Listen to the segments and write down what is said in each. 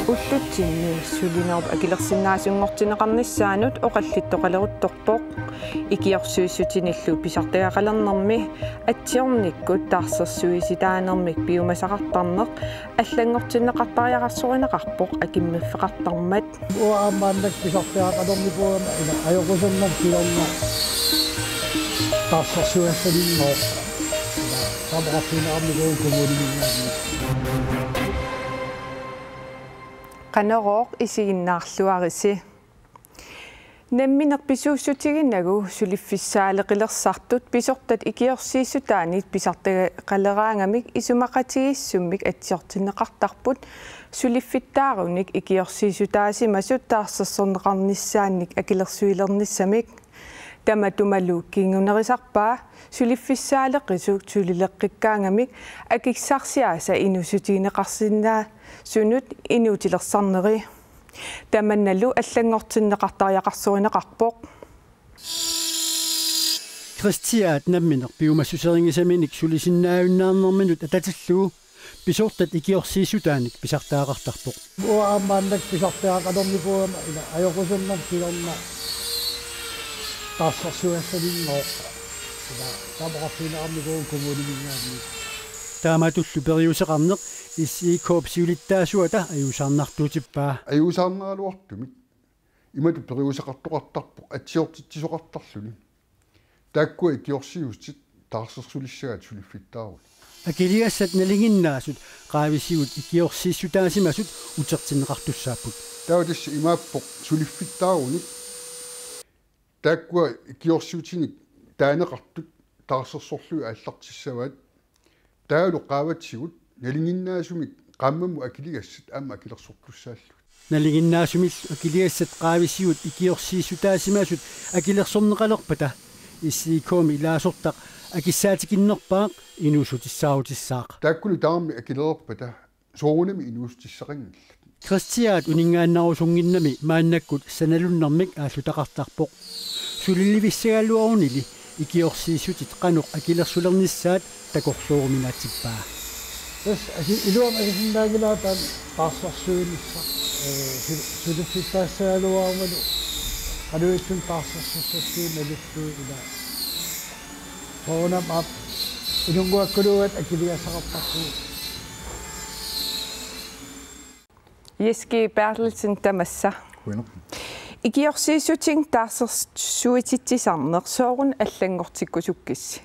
Ullutsinni sulinaup akillersinnaasuнгортинеқарнissaanut oqallittoqaleruttorpoq ikiorsuissutinillu pisartagaqalernermi atsiornikkut taarsersuisitaanermik piumasaqartarneq аллангортиннеқартариақарсуинеқарпоқ акиммиффеқартармат уаамааннак писартагақалернипуама ила аёқусернар килорна тассерсуассалинноо ила тамақарфинеқарникуун коммунингаани qanoroq isiginnaarluarisi namminerpisuussutiginnagu suliffissaaleqilersartut pisortat ikiorsiissutaanit pisartaqaleraangamik isumaqatigissummik atsiortinneqartarput suliffittaarunik ikiorsiissutaasimasut taarsersorneqarnissaannik akilersuilernissamik tamatumalu kingunerisarpaa suliffissaaleqisuk sulileqqikkaangamik akissarsiaasa inusutiineqarsinnaa sunut inuutilersarneri tamannalu аллангортиннеқартариақарсуинеқарпоқ Christiat nammineq piumassuseringisaminik sulisinnaajunnaarnerminut atatalluu pisortat ikiorsiissutaanik pisartaaqartarpoq уаамааннак писартагақалернипуама ила аёқусернар килорна тассерсуассалинноо ила тамақарфинеқарникуун коммунингаани тааматуллу периусеқарнеқ иссиикоопсиулиттаасуата аюусаарнартуутиппаа аюусаарнералуартумик имату периусеқартоқартарпоқ атсиортитсисоқартарлуни тааккуа икиорсиустит таарсерсулиссагаат сулиффиттаарут акилиассат налингиннаасут qaavisiut ikiorsiissutaasimasut utertinneqartussaapпут тааватисса имааппоқ сулиффиттааруник тааккуа икиорсиутиник таанеқартут таарсерсорлуи ааллартиссаваат таалу qaavatsигут налингиннаасумик qammamu akiligassat aamma akilersortussaallu налингиннаасумил акилиассат qaavisiut ikiorsiissutaasimasut акилерсорнеқалерпата иссиикооми илаасортақ акиссаатикиннерпаақ инуусутиссаарутиссаақ тааккули таарми акилерерпата соорунами инуустиссақингилла Christiat uningaannarusungginnami maannakkut sanalunnermik ааллутақартарпоқ сулилливиссагаллуарунили икиорсииссутит qanuq акилерсулернissaat такорсууруминаатсиппаа тас илуам агисиннаагилаатаан таарсерсуинисса сулиффиттаассаалуармалу алуитсун таарсерсуссуи налуссуу ила соонам ап илунгуаккулуат акилиасақартарпу Jeski Bertelsen tamassa ikiorsiissutин taarsersuititsisarneq soorun allangortikkusukkissi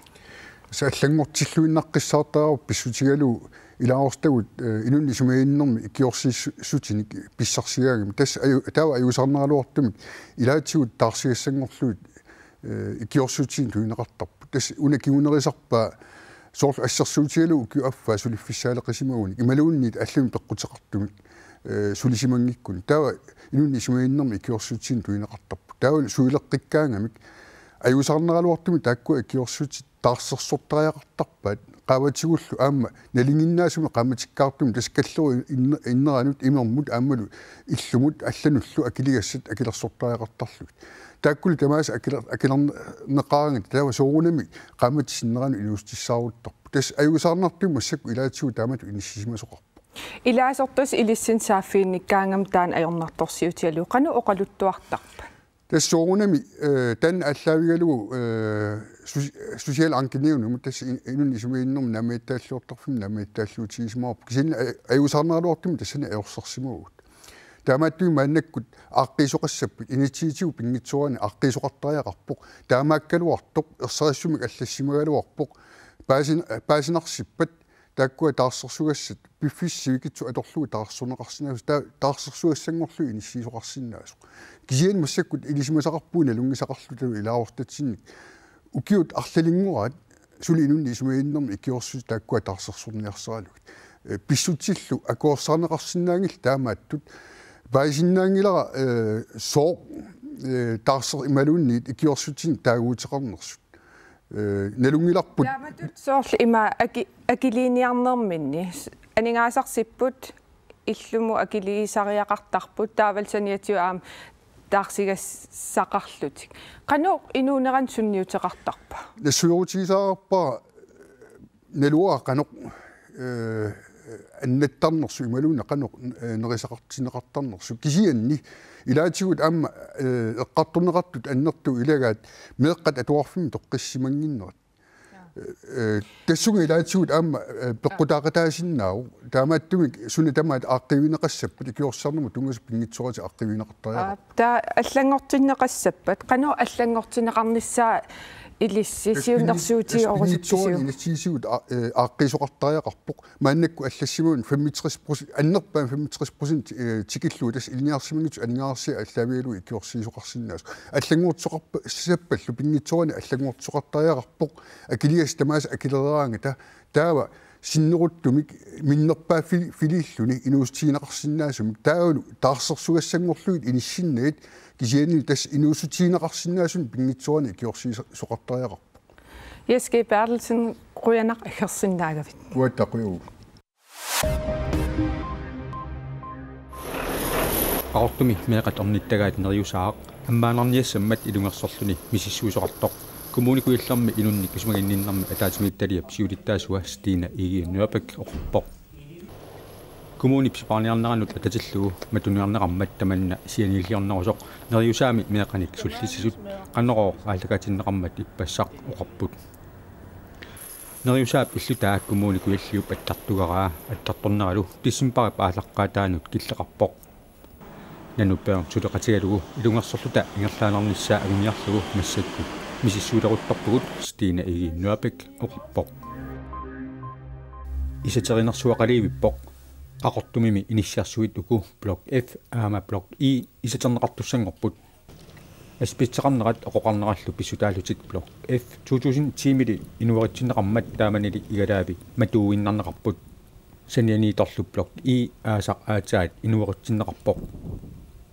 сааллангортиллуиннаққиссаартаару писсутигалу илаорстагут инунни сумаиннэрми икиорсиссутиник писсарсигаагими тасса таава аюусарнералуартумик илаатсигут таарсигассангорлуит икиорсутин туинеқартарпу тасса уна кигунерисарпаа соорлу ассерсуутигалу укиуаффаа сулиффиссаалеқисимагуник ималуунниит аллами пеққутеқартумик сулисимангиккун таава инунни сумаиннэрми икиорсутин туинеқартарпу таава суилеққиккаангамик аюусарнералуартуми тааккуа икиорсутит таарсерсортариақартарпаат qaаватигуллу аама налингиннаасуми qammatikkaartumi таскаллеру иннеранут имермут аамалу иллумут аллануллу акилигассат акилерсортариақартарлугит тааккули тамаас акилернеқарангит таава соорунами qammatissиннерану инуустиссааруттарпу тас аюусаарнартуми массакку илаатсигу таамату иниссисимасоқарпу илаасортус илиссин сааффиинниккаангам таан ajornartorsiutialu qanu oqaluttuartarpa тассоорунами тан аллаавигалугу social ankenævn тас инунни сумииннэрми намаиттааллуортарфим намаиттааллуутигисмаарпу кисин аюусаарнералуортуми тассана аёрсарсимагут таамааттуи мааннаккут ааққисоқассаппут инитиитигу пингитсуарани ааққисоқартариақарпоқ таамааккалуартоқ ерсариссумик аллассимагалуарпоқ паасинарсиппат тааккуа таарсерсугассат пиффиссивикитсу аторлуи таарсунеқарсинаасу таарсерсугассангорлуи иниссиисоқарсинаасу кисиан массаккут илисимасақарпуuna лунгисақарлуталу илаавортатсинник укиут арлалингураат сули инунни исумаиннэрми икиорсус тааккуа таарсерсурниарсералугит писсутсиллу акуорсаарнеқарсинаангил таамааттут баисиннаангилара соо таарсер ималуунниит икиорсутин таагуутеқарнерсут налунгиларпут тааматут соорл има акилиниарнерминни анингаасарсиппут иллуму акилиисариақартарпут таавалсаниатиу аам таарсигассақарлутик qanu inuuneran sunniuteqartarpa нассуйорутигисаарпаа nalua qanoq annattarnersu imaluuna qanoq nerisaqartineqartarnersu kisianni ilaatigut amma eqqarturneqartut annertu ilagaat meeqqat atuarfimi toqqissimangginnerat tassunga ilaatigut amma peqqutaaqataasinnaagu taamaattumik suni tamaat aaqqivinaqqassappat ikiorsaarnuma tungas pingitsorati aaqqivinaqqartariaqa taa аллангортиннеқассаппат қано аллангортинеқарнissaa илисси сиуннэрсуутиорусуттисиу инатсисигут ааққисоқартариақарпоқ мааннакку аллассимуун 65% аннерпаан 65% тикиллуу тас илниарсимагиту анниарси аллавиалу икиорсиисоқарсинаас аллангуутсоқарпа саппаллу пингитсорани аллангуутсоқартариақарпоқ акилиас тамаас акилераанга таава синнеруттумик миннерпаа филииллуни инуустиинеқарсинаасумик таавалу таарсерсугассангорлугит иниссиннагит кисианни тас инуусутиинеқарсинаасун пингитсорани икиорсиисоқартариақарпоқ Jesper Bertelsen Grønner Hersinnaagavit уаттақиу артуми меэқат орниттагаат нериусаақ аммаанарниассаммат илунгерсорлуни мисиссуусоқартоқ коммуникуилларми инунни кисмагинниннарми атаатимитталиап сиулиттаасуа стина иги нёрбек орпоқ коммунипсипаарниарнеранут ататиллугу матуниарнеқармат таманна сианиллиорнерусоқ нериусаами меэқаник суллисисут qanneroo aalakaatinneqarmat ippassaq oqarput neриусаап иллутаак коммуникуиллиуп аттартугаraa аттарторнералу тиссимпарап аалаққаатаанут киллеқарпоқ нануппеа сулеқатигалугу илунгерсорлута ингерлаанарниссаа агуниарлугу массакку мисиссуулерутторпугут стина иги нёрбек оқарпоқ исатеринерсуақаливиппоқ ақортумими иниссиарсуит уку блок F аама блок E исатернеқартуссангорпут аспитсеқарнерат оқоқарнераллу писсутаалутик блок F 2010-мили инуаритсинеқармат тааманили игалаави матууиннарнеқарпут санианииторлу блок E аасақ аатаат инуаритсинеқарпоқ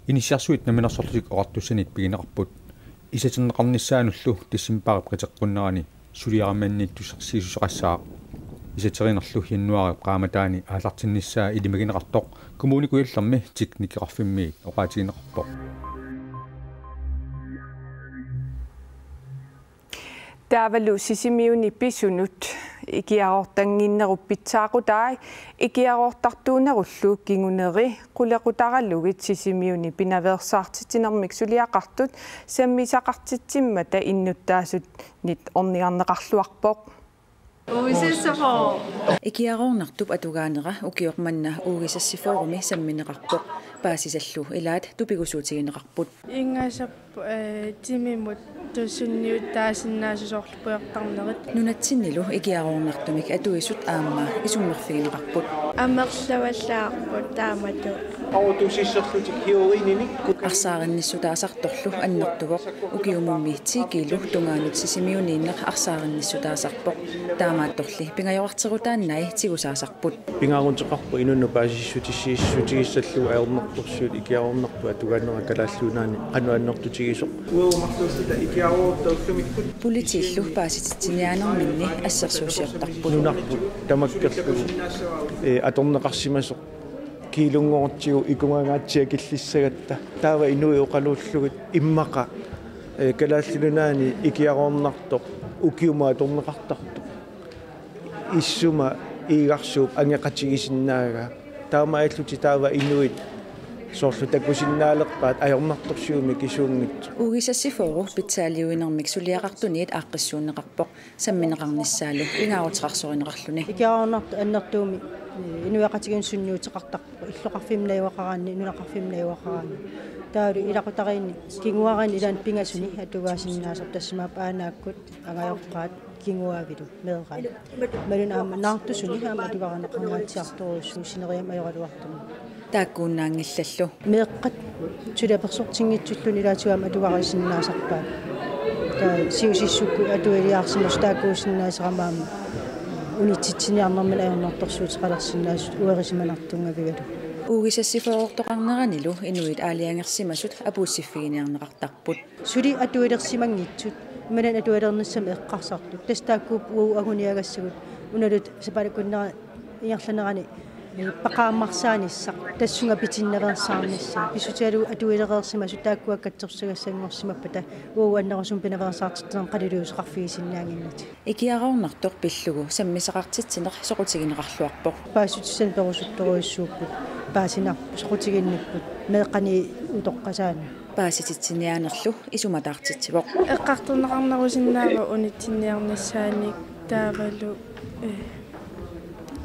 иниссиарсуит наминерсорлутик оқартуссанит пигинеқарпут исатернеқарниссаануллу тиссимпаарап қатеққуннерани сулиараманниттусерсиисусеқассаа исатеринерлу яннуари qaamataani аалартинниссаа илимагинеқартоқ коммуникуилларми тикникеқарфимми оқаатигинеқарпоқ таавалу сисимиуни писунут икиаортангиннеруппитсаақутаи икиаортартуунеруллу кингунери қулеқутаралугит сисимиуни пинаверсаартитинермик сулиақартут саммисақартитсиммата иннуттаасут нит орниарнеқарлуарпоқ икиароорнартуп атугаанера укиорманна уугисассифооруми самминеқарпоқ паасисаллу илаат тупигусуутигинеқарпут ингасап тимимут туссунниут таасиннаасусоорлупуйортарнерит нунатсиннилу икиароорнартумик атуисут аамма исуммерфигинеқарпут амерлаваллаарпут таамату аутусиссерлутик хиоринини арсааринниссутаасарторлу аннертувоқ укиумумми тикилу тунгаанут сисимиунииннеқ арсааринниссутаасарпоқ таамаатторли пингайоқартерутааннай тигусаасарпут пингаарунтеқарпу инунну паасиссутиссуутигиссаллу аернерторсуут икиаорнарпу атугааннера калааллунаани кануаннертутигисоқ уумарлууссута икиароортауллумиккут политииллу паасититсиниаанерминни ассерсуусиортарпут нунарпут тамаккерлугу аторнеқарсимасоқ килунгоортигу икунгагаатсиа киллиссагатта таава инуи оқалууллугит иммақа калааллунаани икиароорнартоқ укиума аторнеқартартоқ иссума иигарсууп ангеқатигисиннаага таамааллути таава инуит соорлу такусиннаалерпаат аёрнарторсууми кисуунгит угисассифоору питсаалиуинермик сулиақартуниит ааққиссуунеқарпоқ самминеқарниссаалу ингаарутерарсоринеқарлуни икиаорнарту аннертууми инуяқатигин сунниутеқартарпу иллоқарфимнаюақараанни нунақарфимнаюақараанни таалу илақутариинни кингуарани илаан пингасуни атугаасиннаасар тассимаапаанааккут агайорпаат кингуавилу меэраа малун аама наартусуни аама атугаранеқарнаатсиарторуссуу синериам ajorалуартуми тааккууннаангиллаллу меэққат сулиаперсортингитсуллуни илаатугаама атугарисиннаасарпаа таа сиусиссукку атуилиаарсимас тааккуусиннаасерамаама унитситсиниарнэрман аернорторсуутеқалерсиннаасут уерисиманартунгавигалу угисассифоортоқарнеранилу инуит аалиангерсимасут апууссиффигиниарнеқартарпут сули атуилерсимангитсут ималан атуилернссам эққарсартут тастааккууп уу агуниагассагут уналут сапалаккуннера ингерланерани пақаамарсаанisса тассунга питинневерсаарнisса писутиалу атуилереерсима сутааккуаккатсорсигасангорсимаппата ууаннерусум пиневерсаартиттен қалилуусеқарфигисиннаангиннати икиараорнартор пиллугу саммисақартитсинеқ соқутигинеқарлуарпоқ паасутиссан перусутторуиссууппут паасинар соқутигинниппут меэққани утоққасаана паасититсиниаанерлу исуматаартитсивоқ эққарторнеқарнерусиннаава унитсинниарниссааник таавалу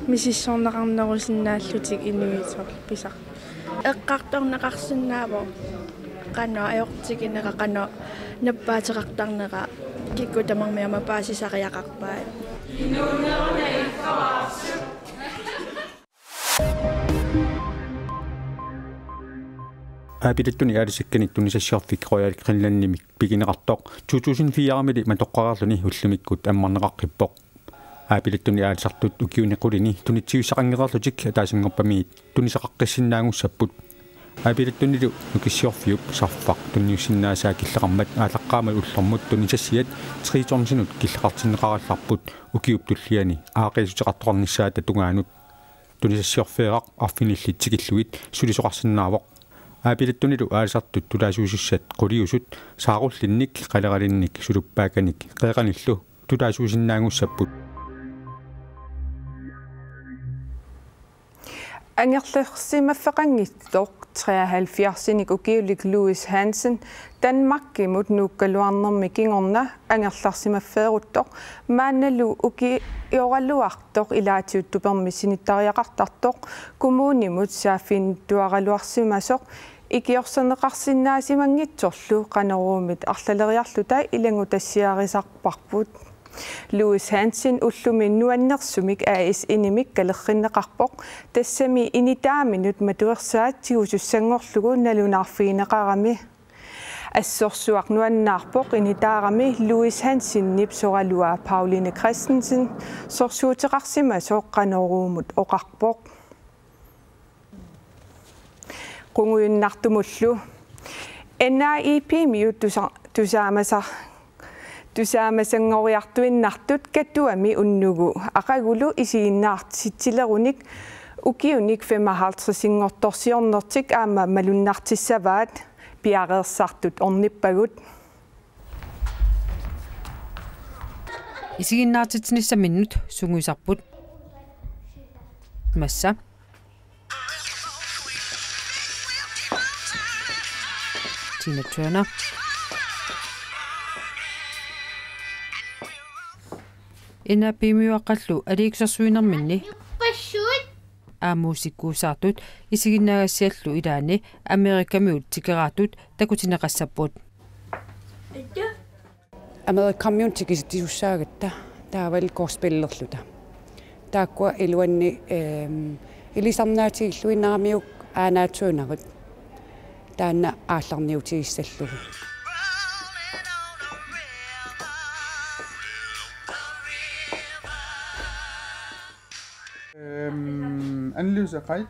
мисиссорнеқарнерусиннааллутик инуитсор писақ эққарторнеқарсиннаава қано аёртигинеқа қано наппаатеқартарнеqa кикку тамармиама паасисариақарпаа апилаттуни аалисакканик тунисассиарфик рояалик қинланнимик пигинеқартоқ 2004-мили матоққарарлуни уллумиккут аммарнеқаққиппоқ апилаттуни аалисартут укиунеқулини тунитсигиссақангерарлутик таасингорпамиит тунисақаққиссиннаангуссаппут апилаттунилу нукиссиорфиуп сарфақ тунниуссиннаасаа киллеқармат аалаққаамал уллэрмут тунисассиат триторнсинут киллеқартиннеқаралларпут укиуп туллиани аақисутеқартоқарниссаата тунгаанут тунисассиорфеэрақ арфиниллитсикиллуит сулисоқарсинаавоқ апилаттунилу аалисартут тулаасуусиссат қулиусут сааруллинник қалералинник сулуппааканик қеқаниллу тулаасуусиннаангуссаппут ангерлерсимаффеқангиттоқ 73-ник укиулик Louis Hansen Danmarkimut нуккалуарнерми кингорна ангерларсимаффееруттоқ маанналу уки иоралуартоқ илаатиут туперми синиттариақартартоқ кумуунимут саафин туаралуарсимасоқ икиорсанеқарсинаасимангитсорлу қанеруумит арлалериарлутай илангу тассиарисарпарпут Louis Hansen уллуми нуаннерсумик AS inimik калерриннеқарпоқ тассами инитааминут матуерсаат тигусуссангорлугу налунаарфигинеқарами ассорсуақ нуаннаарпоқ инитаарами Louis Hansen нипсоралуа Pauline Christensen сорсуутеқарсимасоқ қанеруумут оқарпоқ қунгуйуннартумуллу NIEP miut тусаамасангориартуиннартут каттуами уннугу ақагулу исигиннаартитсилеруник укиуник 55-сингорторсиорнертик аама малуннартиссаваат пиареерсартут орниппагут исигиннаартитсиниссаминнут сунгуисарпут масса Tina Turner Ina pimiuaqallu aliiksersuinerminni aamuusikkuusaartut isiginnaagassiallu ilaani amerikamiut tikeraatut takutineqassappuut amerikamiut tikisitiussaagatta taaval korspillerluta taakkua iluanni ilisarnaatiilluinnaarmiuk aanaatsuunagut taanna aallarniutigissallugu analyse qai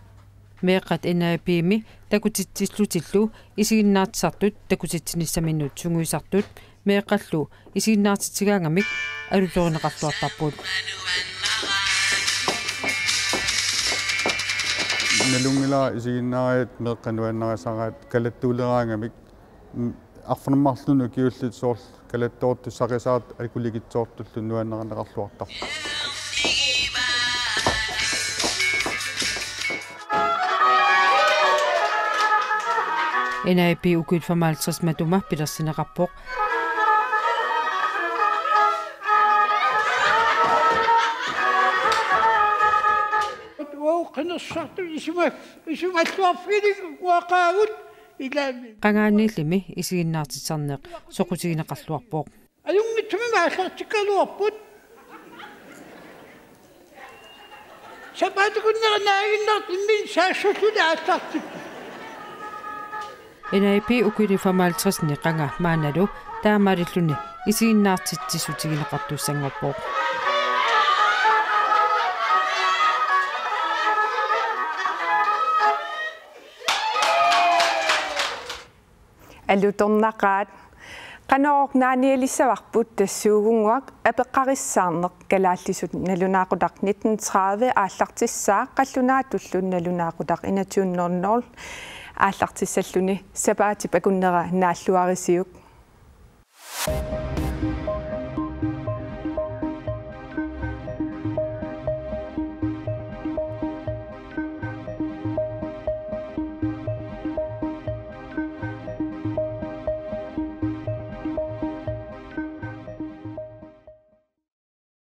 meeqat inaapiimi takutitsillutillu isiginnaartisartut takutitsinissaminnut sunguisartut meeqallu isiginnaartitigaangamik alulorineqarluartarpuut nalungila isiginnaariat meeqqanuannarasaraat kalattuuleraangamik arfnermarlunu kiullit soorl kalattoortu saqisaart alikuligitsoortullu nuanneranaqarluartar NIP ukut 55 matuma pilersineqarpoq qannersartu isumalluarfinik uaqaagut ilaami qangaanniillimi isiginnaartitsarneq soqutigineqarluarpoq ajungitsumima аллартиккалуарпут сапаатукуннернаагиннартимми саассутула ааттартип NIP ukut 55 ni qanga maanalu taamalilluni isiginnaartitsisutigineqartuussangorpoq алуторнақаат Qanoq naanialissavarput tassuugunguaq apeqqarissaarneq kalaallisut nalunaaqutaq 1930 aallartissaa qallunaa tullun nalunaaqutaq 21:00 aallartissalluni sapaati pakunnera naalluarisiuk